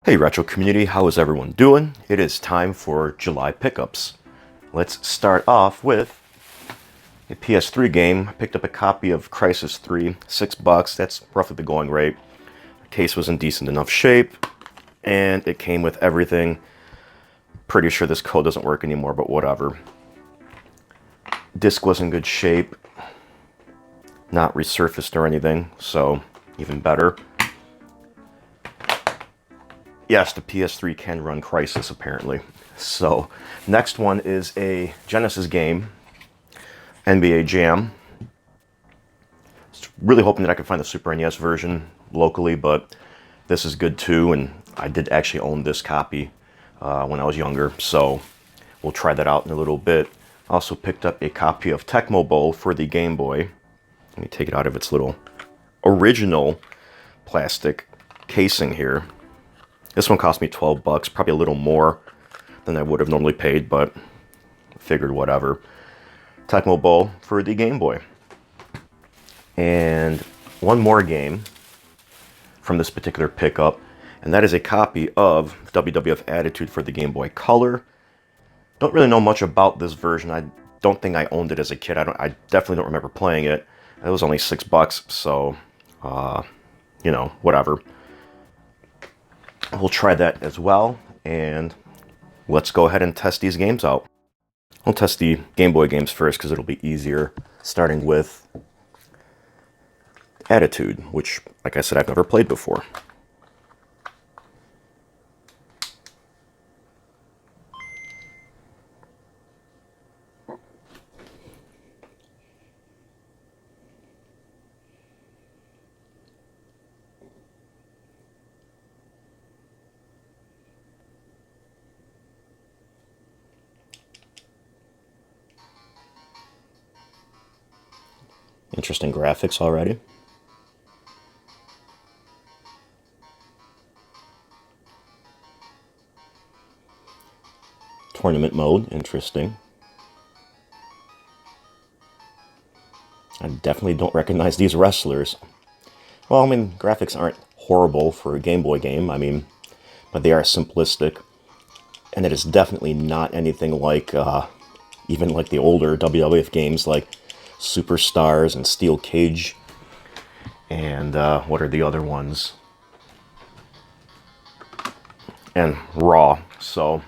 Hey Retro community, how is everyone doing? It is time for July pickups. Let's start off with a PS3 game. I picked up a copy of Crysis 3, $6. That's roughly the going rate. The case was in decent enough shape, and it came with everything. Pretty sure this code doesn't work anymore, but whatever. Disc was in good shape, not resurfaced or anything, so even better. Yes, the PS3 can run Crysis, apparently. So, next one is a Genesis game, NBA Jam. Really hoping that I could find the Super NES version locally, but this is good too, and I did actually own this copy when I was younger, so we'll try that out in a little bit. Also picked up a copy of Tecmo Bowl for the Game Boy. Let me take it out of its little original plastic casing here. This one cost me $12, probably a little more than I would have normally paid, but figured whatever. Tecmo Bowl for the Game Boy. And one more game from this particular pickup, and that is a copy of WWF Attitude for the Game Boy Color. Don't really know much about this version. I don't think I owned it as a kid. I definitely don't remember playing it. It was only $6, so you know, whatever. We'll try that as well, and let's go ahead and test these games out. I'll test the Game Boy games first because it'll be easier, starting with Attitude, which, like I said, I've never played before. Interesting graphics already. Tournament mode, interesting. I definitely don't recognize these wrestlers. Well, I mean, graphics aren't horrible for a Game Boy game, I mean, but they are simplistic. And it is definitely not anything like, even like the older WWF games like Superstars and Steel Cage. And what are the other ones? And Raw. So,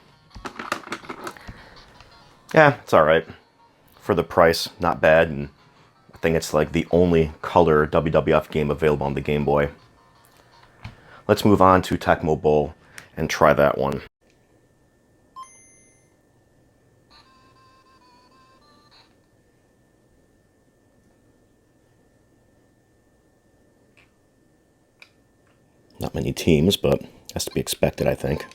yeah, it's alright. For the price, not bad. And I think it's like the only color WWF game available on the Game Boy. Let's move on to Tecmo Bowl and try that one. Not many teams, but has to be expected, I think.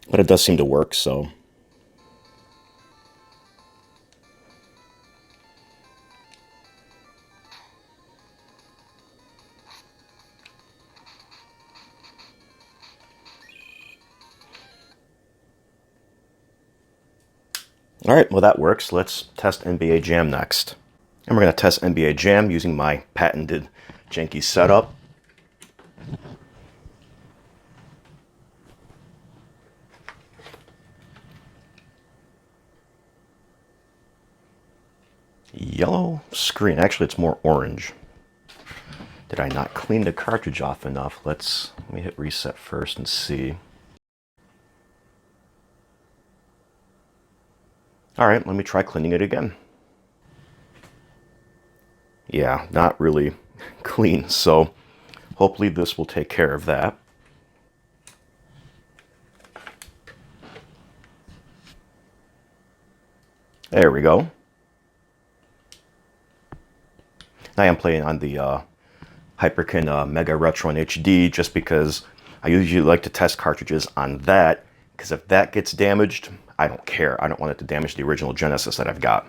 But it does seem to work, so. Alright, well that works. Let's test NBA Jam next. And we're going to test NBA Jam using my patented janky setup. Yellow screen. Actually, it's more orange. Did I not clean the cartridge off enough? Let me hit reset first and see. Alright, let me try cleaning it again. Yeah, not really clean, so hopefully this will take care of that. There we go. I am playing on the Hyperkin Mega Retro in HD just because I usually like to test cartridges on that, because if that gets damaged, I don't care. I don't want it to damage the original Genesis that I've got.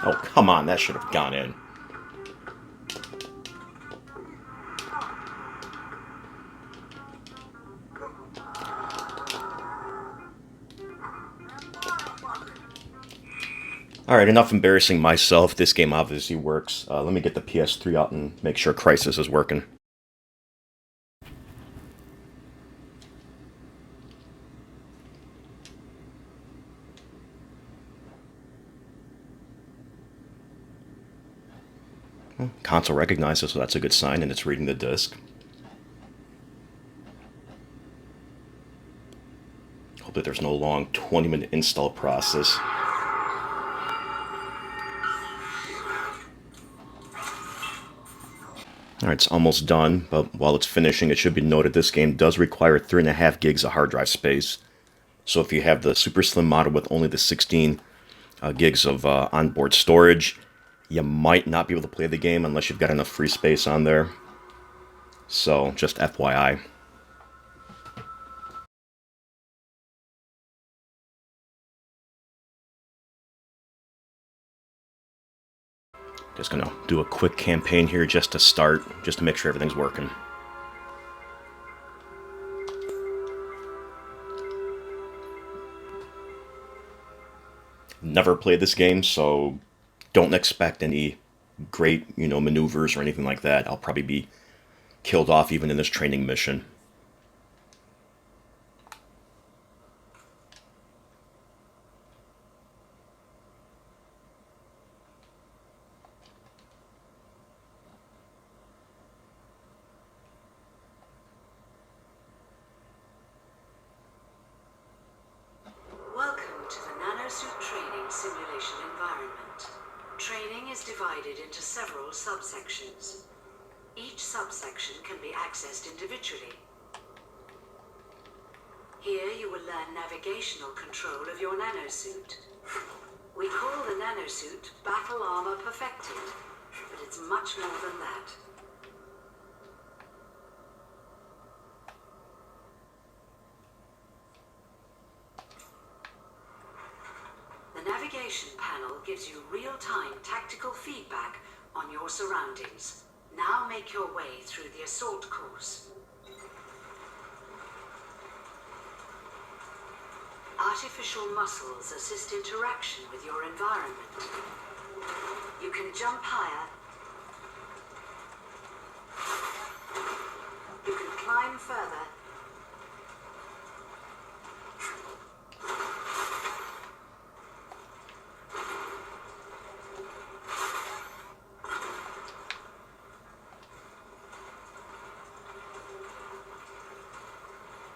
Oh, come on, that should have gone in. Alright, enough embarrassing myself. This game obviously works. Let me get the PS3 out and make sure Crysis is working. Well, console recognizes, so that's a good sign, and it's reading the disc. Hope that there's no long 20-minute install process. Alright, it's almost done, but while it's finishing, it should be noted this game does require 3.5 gigs of hard drive space. So if you have the super slim model with only the 16 gigs of onboard storage, you might not be able to play the game unless you've got enough free space on there. So, just FYI. Just gonna do a quick campaign here just to start, just to make sure everything's working. Never played this game, so don't expect any great, maneuvers or anything like that. I'll probably be killed off even in this training mission. Simulation environment. Training is divided into several subsections. Each subsection can be accessed individually. Here you will learn navigational control of your nanosuit. We call the nanosuit Battle Armor Perfected, but it's much more than that. The navigation panel gives you real-time tactical feedback on your surroundings. Now make your way through the assault course. Artificial muscles assist interaction with your environment. You can jump higher. You can climb further.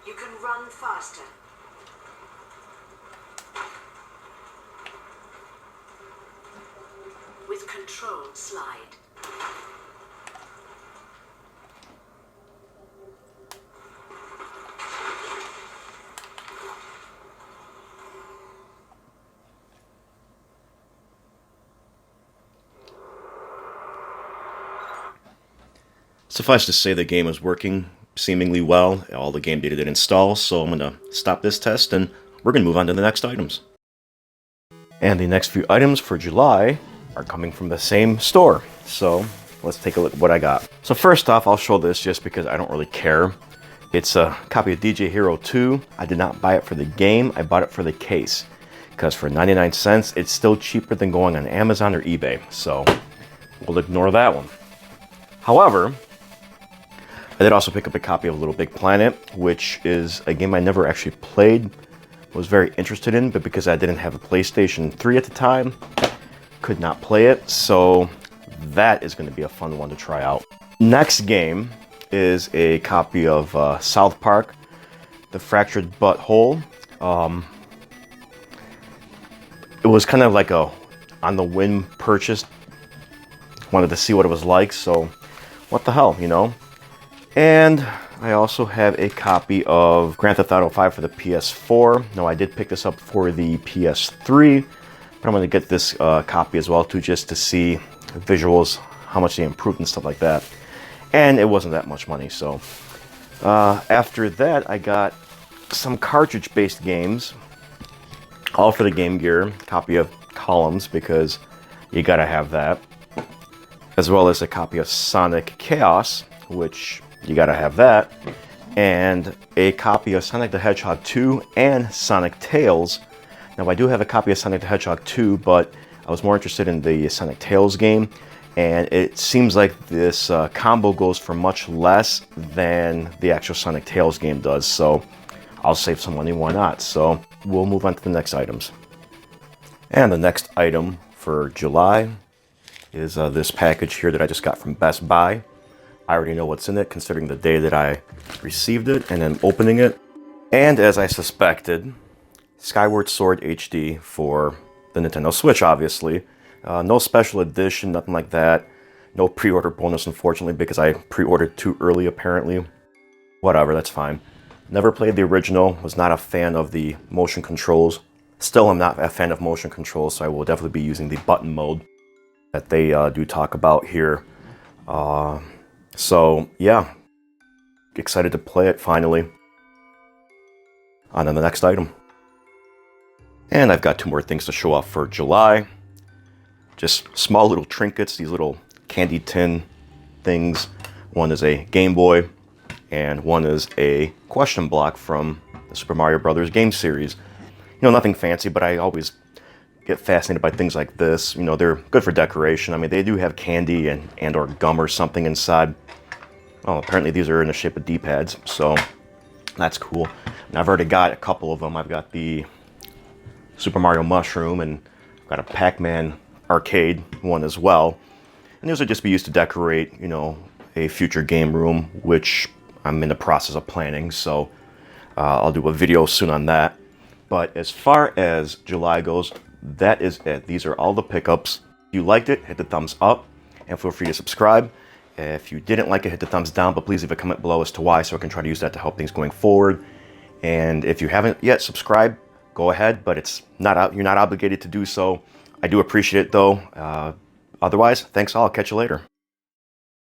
You can run faster. With controlled slide. Suffice to say, the game is working seemingly well. All the game data did install, so I'm going to stop this test and we're going to move on to the next items. And the next few items for July are coming from the same store. So let's take a look at what I got. So first off, I'll show this just because I don't really care. It's a copy of DJ Hero 2. I did not buy it for the game, I bought it for the case. Because for 99 cents, it's still cheaper than going on Amazon or eBay. So we'll ignore that one. However, I did also pick up a copy of Little Big Planet, which is a game I never actually played, was very interested in, but because I didn't have a PlayStation 3 at the time, could not play it, so that is going to be a fun one to try out. Next game is a copy of South Park, The Fractured Butthole. It was kind of like a on-the-whim purchase. Wanted to see what it was like, so what the hell, you know? And I also have a copy of Grand Theft Auto 5 for the PS4. No, I did pick this up for the PS3, but I'm going to get this copy as well too, just to see visuals, how much they improved and stuff like that. And it wasn't that much money, so. After that, I got some cartridge-based games, all for the Game Gear, copy of Columns, because You gotta have that. As well as a copy of Sonic Chaos, which you gotta have that. And a copy of Sonic the Hedgehog 2 and Sonic Tails. Now I do have a copy of Sonic the Hedgehog 2, but I was more interested in the Sonic Tails game. And it seems like this combo goes for much less than the actual Sonic Tails game does. So I'll save some money, why not? So we'll move on to the next items. And the next item for July is this package here that I just got from Best Buy. I already know what's in it, considering the day that I received it, and I'm opening it. And as I suspected, Skyward Sword HD for the Nintendo Switch, obviously. No special edition, nothing like that. No pre-order bonus, unfortunately, because I pre-ordered too early, apparently. Whatever, that's fine. Never played the original, was not a fan of the motion controls. Still am not a fan of motion controls, so I will definitely be using the button mode that they do talk about here. So, yeah. Excited to play it, finally. On to the next item. And I've got 2 more things to show off for July. Just small little trinkets, these little candy tin things. One is a Game Boy, and one is a question block from the Super Mario Brothers game series. You know, nothing fancy, but I always get fascinated by things like this. You know, they're good for decoration. I mean, they do have candy and or gum or something inside. Oh, apparently these are in the shape of D-pads, so that's cool. And I've already got a couple of them. I've got the Super Mario Mushroom, and I've got a Pac-Man arcade one as well. And those would just be used to decorate, you know, a future game room, which I'm in the process of planning, so I'll do a video soon on that. But as far as July goes, that is it. These are all the pickups. If you liked it, hit the thumbs up, and feel free to subscribe. If you didn't like it, hit the thumbs down, but please leave a comment below as to why, so I can try to use that to help things going forward. And if you haven't yet subscribed, go ahead, but you're not obligated to do so. I do appreciate it though. Otherwise, thanks all. I'll catch you later.